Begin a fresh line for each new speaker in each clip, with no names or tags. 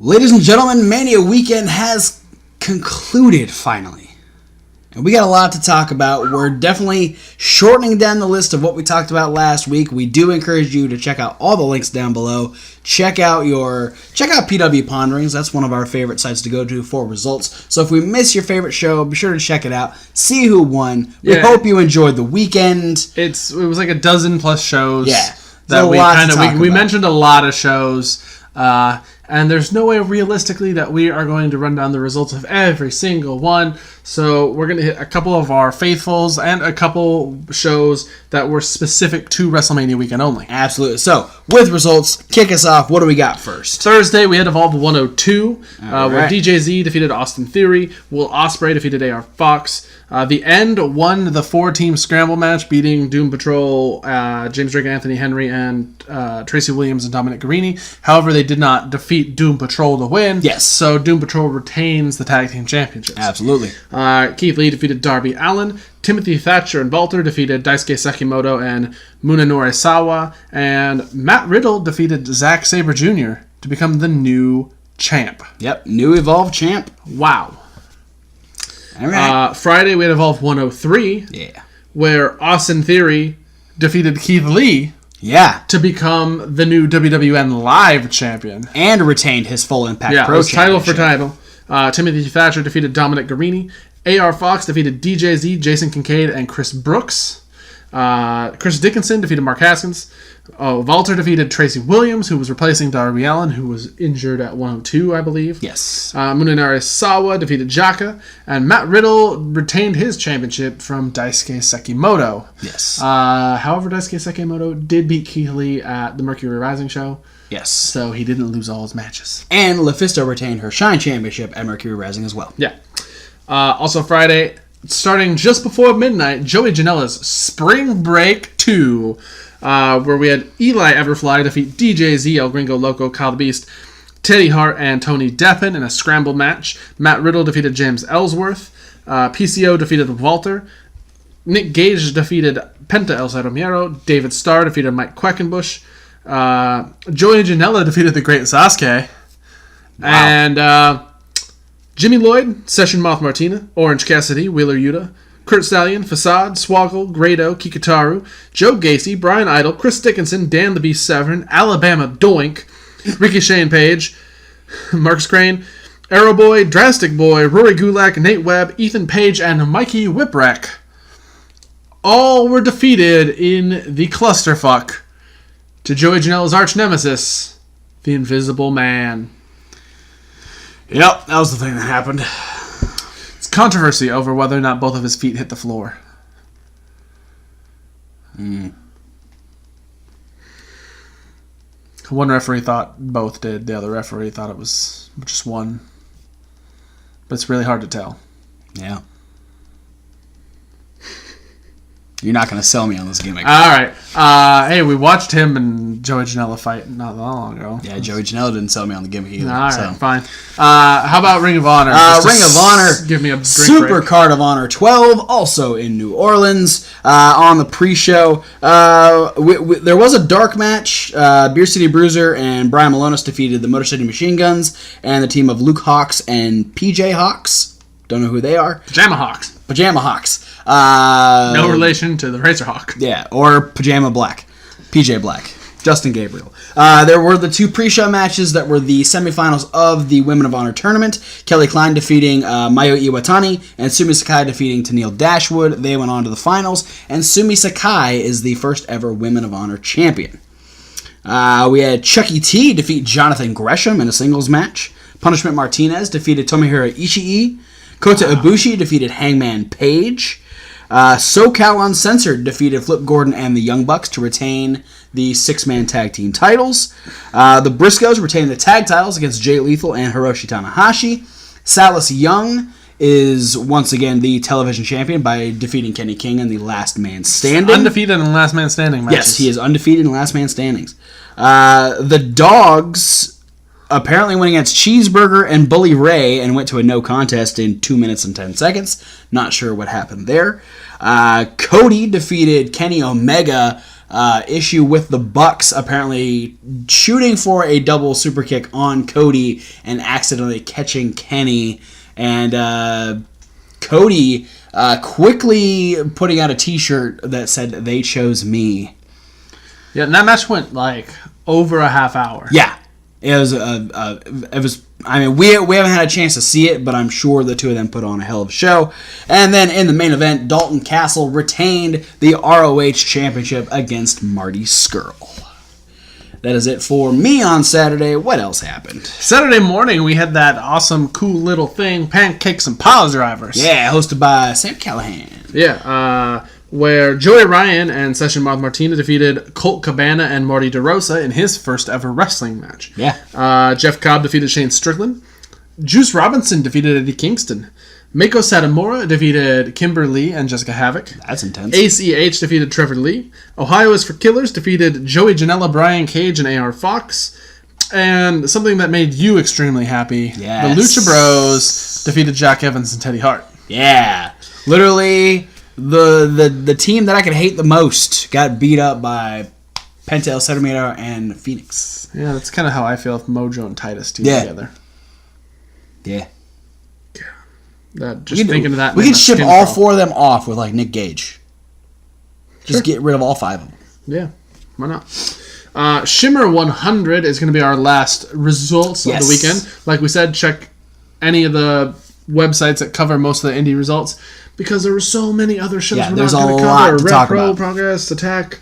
Ladies and gentlemen, Mania weekend has concluded finally. And we got a lot to talk about. We're definitely shortening down the list of what we talked about last week. We do encourage you to check out all the links down below. Check out PW Ponderings. That's one of our favorite sites to go to for results. So if we miss your favorite show, be sure to check it out. See who won. We hope you enjoyed the weekend.
It was like a dozen plus shows.
Yeah.
That we mentioned a lot of shows. And there's no way realistically that we are going to run down the results of every single one. So we're going to hit a couple of our faithfuls and a couple shows that were specific to WrestleMania weekend only.
Absolutely. So with results, kick us off. What do we got first?
Thursday, we had Evolve 102, where
right.
DJZ defeated Austin Theory. Will Ospreay defeated AR Fox. The End won the 4-team scramble match, beating Doom Patrol, James Drake, Anthony Henry, and Tracy Williams and Dominic Guarini. However, they did not defeat Doom Patrol to win.
Yes.
So Doom Patrol retains the tag team championships.
Absolutely.
Keith Lee defeated Darby Allin. Timothy Thatcher and Walter defeated Daisuke Sekimoto and Munenori Sawa. And Matt Riddle defeated Zack Sabre Jr. to become the new champ.
Yep, new Evolve champ.
Wow.
All right.
Friday, we had Evolve 103.
Yeah.
Where Austin Theory defeated Keith Lee.
Yeah.
To become the new WWN Live champion.
And retained his full Impact Pro
title
championship.
for title. Timothy Thatcher defeated Dominic Guarini. AR Fox defeated DJZ, Jason Kincaid, and Chris Brooks. Chris Dickinson defeated Mark Haskins. Walter defeated Tracy Williams, who was replacing Darby Allin, who was injured at 102, I believe.
Yes.
Munenori Sawa defeated Jaka. And Matt Riddle retained his championship from Daisuke Sekimoto.
Yes.
However, Daisuke Sekimoto did beat Keith Lee at the Mercury Rising show.
Yes.
So he didn't lose all his matches.
And Lufisto retained her Shine Championship at Mercury Rising as well.
Yeah. Also Friday, starting just before midnight, Joey Janela's Spring Break 2, where we had Eli Everfly defeat DJZ, El Gringo Loco, Kyle the Beast, Teddy Hart, and Tony Deppen in a scramble match. Matt Riddle defeated James Ellsworth. PCO defeated Walter. Nick Gage defeated Penta El Zero Miedo. David Starr defeated Mike Quackenbush. Joey Janela defeated the Great Sasuke.
Wow.
And Jimmy Lloyd, Session Moth Martina, Orange Cassidy, Wheeler Yuta, Kurt Stallion, Facade, Swoggle, Grado, Kikutaru, Joe Gacy, Brian Idol, Chris Dickinson, Dan the Beast Severn, Alabama Doink, Ricky Shane Page, Marcus Crane, Arrow Boy, Drastic Boy, Rory Gulak, Nate Webb, Ethan Page, and Mikey Whipwreck. All were defeated in the clusterfuck to Joey Janela's arch nemesis, the Invisible Man.
Yep, that was the thing that happened.
It's controversy over whether or not both of his feet hit the floor. One referee thought both did. The other referee thought it was just one. But it's really hard to tell.
Yeah. You're not going to sell me on this gimmick.
All right. Hey, we watched him and Joey Janela fight not that long ago.
Yeah, Joey Janela didn't sell me on the gimmick either.
All right, fine. How about Ring of Honor?
Ring of Honor.
Give me a drink
Super
break.
Card of Honor 12, also in New Orleans. On the pre-show, there was a dark match. Beer City Bruiser and Brian Malonis defeated the Motor City Machine Guns and the team of Luke Hawks and PJ Hawks. Don't know who they are.
Pajama Hawks.
Pajama Hawks.
No relation to the Razor Hawk.
Yeah, or Pajama Black. PJ Black. Justin Gabriel. There were the two pre-show matches that were the semifinals of the Women of Honor tournament. Kelly Klein defeating Mayo Iwatani and Sumi Sakai defeating Tennille Dashwood. They went on to the finals, and Sumi Sakai is the first ever Women of Honor champion. We had Chucky T defeat Jonathan Gresham in a singles match. Punishment Martinez defeated Tomohiro Ishii. Kota Ibushi defeated Hangman Page. SoCal Uncensored defeated Flip Gordon and the Young Bucks to retain the 6-man tag team titles. The Briscoes retained the tag titles against Jay Lethal and Hiroshi Tanahashi. Salas Young is once again the television champion by defeating Kenny King in the Last Man Standing.
Undefeated in the Last Man Standing matches.
Yes, he is undefeated in Last Man Standings. The Dogs apparently went against Cheeseburger and Bully Ray and went to a no contest in 2 minutes and 10 seconds. Not sure what happened there. Cody defeated Kenny Omega issue with the Bucks apparently shooting for a double super kick on Cody and accidentally catching Kenny. And Cody quickly putting out a T-shirt that said, "They chose me."
Yeah, and that match went like over a half hour.
Yeah, it was. It was. I mean, we haven't had a chance to see it, but I'm sure the two of them put on a hell of a show. And then in the main event, Dalton Castle retained the ROH Championship against Marty Scurll. That is it for me on Saturday. What else happened?
Saturday morning, we had that awesome, cool little thing, Pancakes and Pile Drivers.
Yeah, hosted by Sam Callahan.
Yeah, where Joey Ryan and Session Moth Martina defeated Colt Cabana and Marty DeRosa in his first ever wrestling match.
Yeah.
Jeff Cobb defeated Shane Strickland. Juice Robinson defeated Eddie Kingston. Mako Satomura defeated Kimber Lee and Jessica Havoc.
That's intense.
ACH defeated Trevor Lee. Ohio is for Killers defeated Joey Janela, Brian Cage, and AR Fox. And something that made you extremely happy.
Yes.
The Lucha Bros defeated Jack Evans and Teddy Hart.
Yeah. Literally, the team that I could hate the most got beat up by Penta El Cermero and Phoenix.
Yeah, that's kind of how I feel with Mojo and Titus together.
Yeah.
That just thinking of that.
We could ship all four of them off with like Nick Gage. Just get rid of all five of them.
Yeah, why not? Shimmer 100 is going to be our last results of the weekend. Like we said, check any of the websites that cover most of the indie results because there were so many other shows we're
there's
not going
a
to
lot
cover.
to
Red
talk
Pro,
about.
Progress, Attack,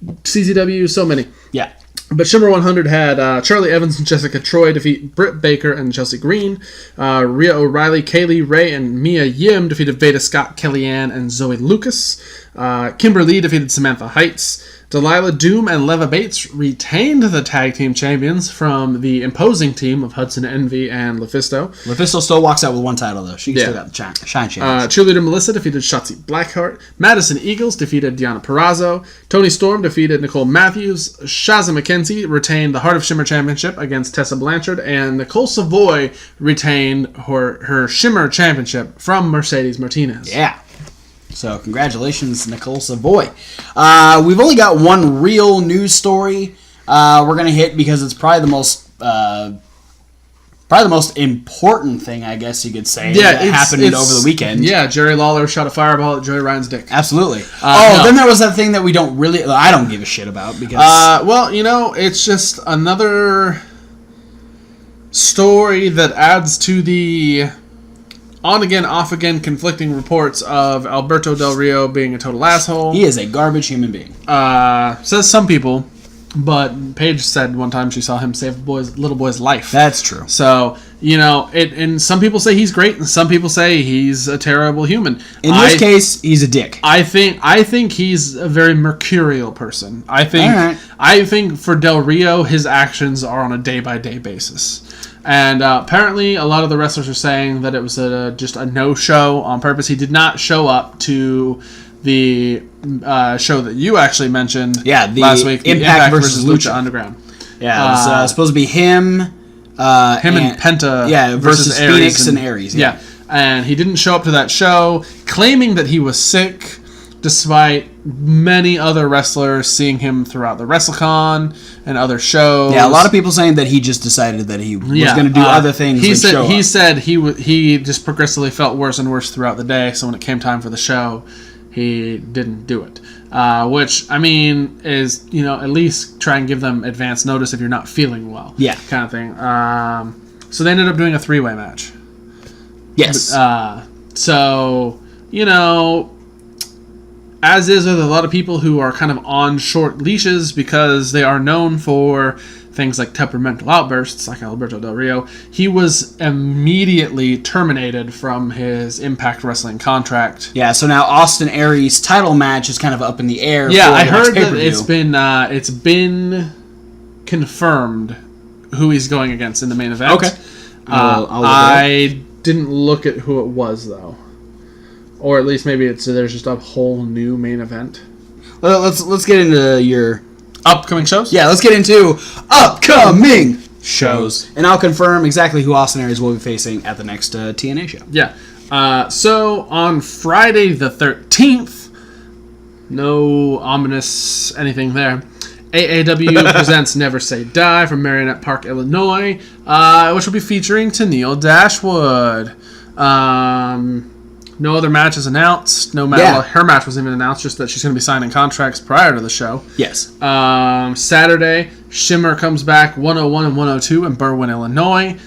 CZW, so many.
Yeah.
But Shimmer 100 had Charlie Evans and Jessica Troy defeat Britt Baker and Chelsea Green. Rhea O'Reilly, Kaylee Ray, and Mia Yim defeated Veda Scott, Kellyanne, and Zoe Lucas. Kimber Lee defeated Samantha Heights. Delilah Doom and Leva Bates retained the tag team champions from the imposing team of Hudson Envy and LuFisto.
LuFisto still walks out with one title, though. She still got the shine chance.
Cheerleader Melissa defeated Shotzi Blackheart. Madison Eagles defeated Deanna Perrazzo. Tony Storm defeated Nicole Matthews. Shaza McKenzie retained the Heart of Shimmer Championship against Tessa Blanchard. And Nicole Savoy retained her Shimmer Championship from Mercedes Martinez.
Yeah. So, congratulations, Nicole Savoy. We've only got one real news story we're going to hit because it's probably the most important thing, I guess you could say, that happened over the weekend.
Yeah, Jerry Lawler shot a fireball at Joey Ryan's dick.
Absolutely.
No.
Then there was that thing that I don't give a shit about because...
it's just another story that adds to the on-again, off-again conflicting reports of Alberto Del Rio being a total asshole.
He is a garbage human being.
Says some people, but Paige said one time she saw him save a little boy's life.
That's true.
So, and some people say he's great, and some people say he's a terrible human.
In this case, he's a dick.
I think he's a very mercurial person. I think for Del Rio, his actions are on a day-by-day basis. And apparently, a lot of the wrestlers are saying that it was just a no-show on purpose. He did not show up to the show that you actually mentioned last week, Impact versus Lucha Underground.
Yeah, it was supposed to be him and
Penta
versus
Aries
Phoenix and Aries.
Yeah, and he didn't show up to that show, claiming that he was sick, despite many other wrestlers seeing him throughout the WrestleCon and other shows.
Yeah, a lot of people saying that he just decided that he was going to do other things.
He said he just progressively felt worse and worse throughout the day, so when it came time for the show, he didn't do it. Which, I mean, is, at least try and give them advance notice if you're not feeling well.
Yeah.
Kind of thing. So they ended up doing a 3-way match.
Yes.
As is with a lot of people who are kind of on short leashes because they are known for things like temperamental outbursts, like Alberto Del Rio, he was immediately terminated from his Impact Wrestling contract.
Yeah, so now Austin Aries' title match is kind of up in the air.
Yeah, I heard that it's been confirmed who he's going against in the main event.
Okay.
I didn't look at who it was, though. Or at least maybe there's just a whole new main event.
Let's get into your
upcoming shows.
Yeah, let's get into upcoming shows, and I'll confirm exactly who Austin Aries will be facing at the next TNA show.
Yeah. So on Friday the 13th, No ominous anything there. AAW presents Never Say Die from Marionette Park, Illinois, which will be featuring Tennille Dashwood. No other matches announced. Well, her match wasn't even announced, just that she's going to be signing contracts prior to the show.
Yes.
Saturday, Shimmer comes back 101 and 102 in Berwyn, Illinois.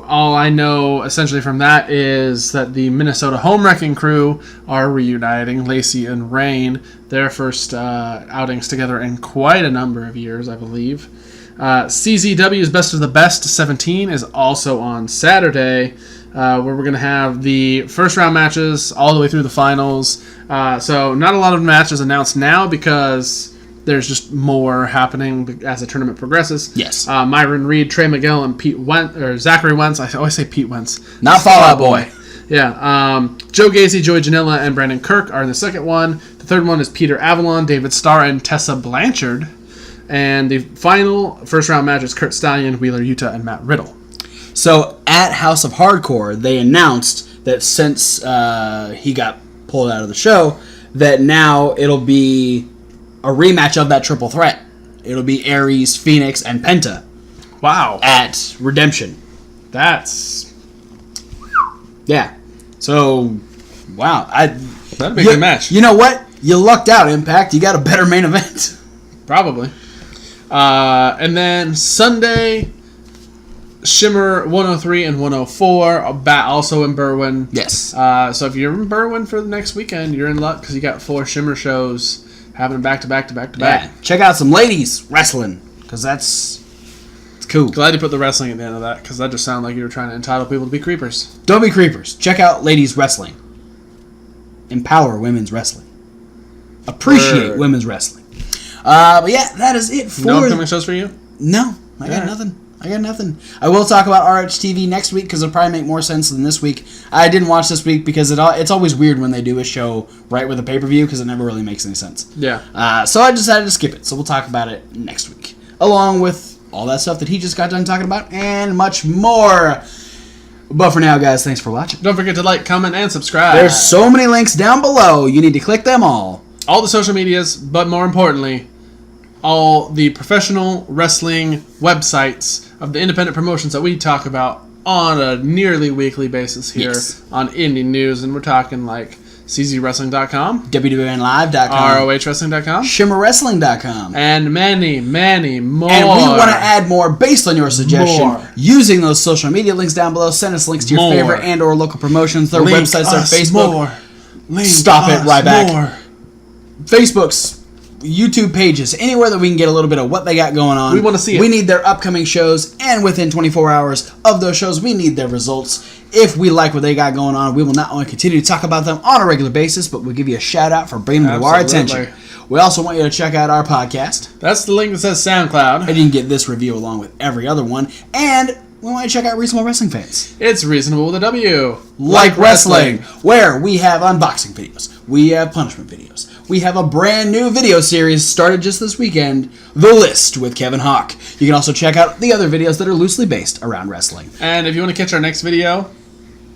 All I know essentially from that is that the Minnesota Home Wrecking Crew are reuniting. Lacey and Rain, their first outings together in quite a number of years, I believe. CZW's Best of the Best 17 is also on Saturday, where we're going to have the first round matches all the way through the finals. So not a lot of matches announced now because there's just more happening as the tournament progresses.
Yes.
Myron Reed, Trey Miguel, and Zachary Wentz. I always say Pete Wentz.
Not Fallout Boy.
Yeah. Joe Gacy, Joey Janela, and Brandon Kirk are in the second one. The third one is Peter Avalon, David Starr, and Tessa Blanchard. And the final first round match is Kurt Stallion, Wheeler Yuta, and Matt Riddle.
So at House of Hardcore, they announced that since he got pulled out of the show, that now it'll be a rematch of that triple threat. It'll be Aries, Phoenix, and Penta.
Wow.
At Redemption.
That's...
Yeah. So, wow.
That'd be a good match.
You know what? You lucked out, Impact. You got a better main event.
Probably. And then Sunday, Shimmer 103 and 104, also in Berwyn.
Yes.
So if you're in Berwyn for the next weekend, you're in luck because you got 4 Shimmer shows happening back to back.
Yeah. Check out some ladies wrestling because it's cool.
Glad you put the wrestling at the end of that because that just sounded like you were trying to entitle people to be creepers.
Don't be creepers. Check out ladies wrestling. Empower women's wrestling. Appreciate women's wrestling. But yeah, that is it for...
No upcoming shows for you?
No, I got nothing. I will talk about RHTV next week because it'll probably make more sense than this week. I didn't watch this week because it's always weird when they do a show right with a pay-per-view because it never really makes any sense.
Yeah.
So I decided to skip it. So we'll talk about it next week. Along with all that stuff that he just got done talking about and much more. But for now, guys, thanks for watching.
Don't forget to like, comment, and subscribe.
There's so many links down below. You need to click them all.
All the social medias, but more importantly, all the professional wrestling websites of the independent promotions that we talk about on a nearly weekly basis here on Indie News. And we're talking like czwrestling.com,
WWNlive.com,
ROHwrestling.com,
ShimmerWrestling.com,
and many, many more.
And we want to add more based on your suggestion. Using those social media links down below, send us links to your favorite and or local promotions, their websites, their Facebook. Stop it right back. Facebook's, YouTube pages, anywhere that we can get a little bit of what they got going on.
We want to see it.
We need their upcoming shows, and within 24 hours of those shows, we need their results. If we like what they got going on, we will not only continue to talk about them on a regular basis, but we'll give you a shout out for bringing them to our attention. We also want you to check out our podcast.
That's the link that says SoundCloud.
And you can get this review along with every other one. And we want you to check out Reasonable Wrestling Fans.
It's reasonable with a W.
Like wrestling, where we have unboxing videos. We have punishment videos. We have a brand new video series started just this weekend, The List with Kevin Hawk. You can also check out the other videos that are loosely based around wrestling.
And if you want to catch our next video,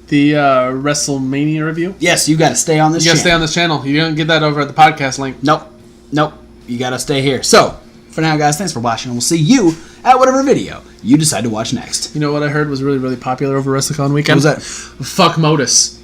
the WrestleMania review.
Yes, you got to stay on this channel.
You got to stay on this channel. You don't get that over at the podcast link.
Nope. You got to stay here. So, for now, guys, thanks for watching, and we'll see you at whatever video you decide to watch next.
You know what I heard was really, really popular over WrestleCon weekend?
What was that?
Fuck Modus.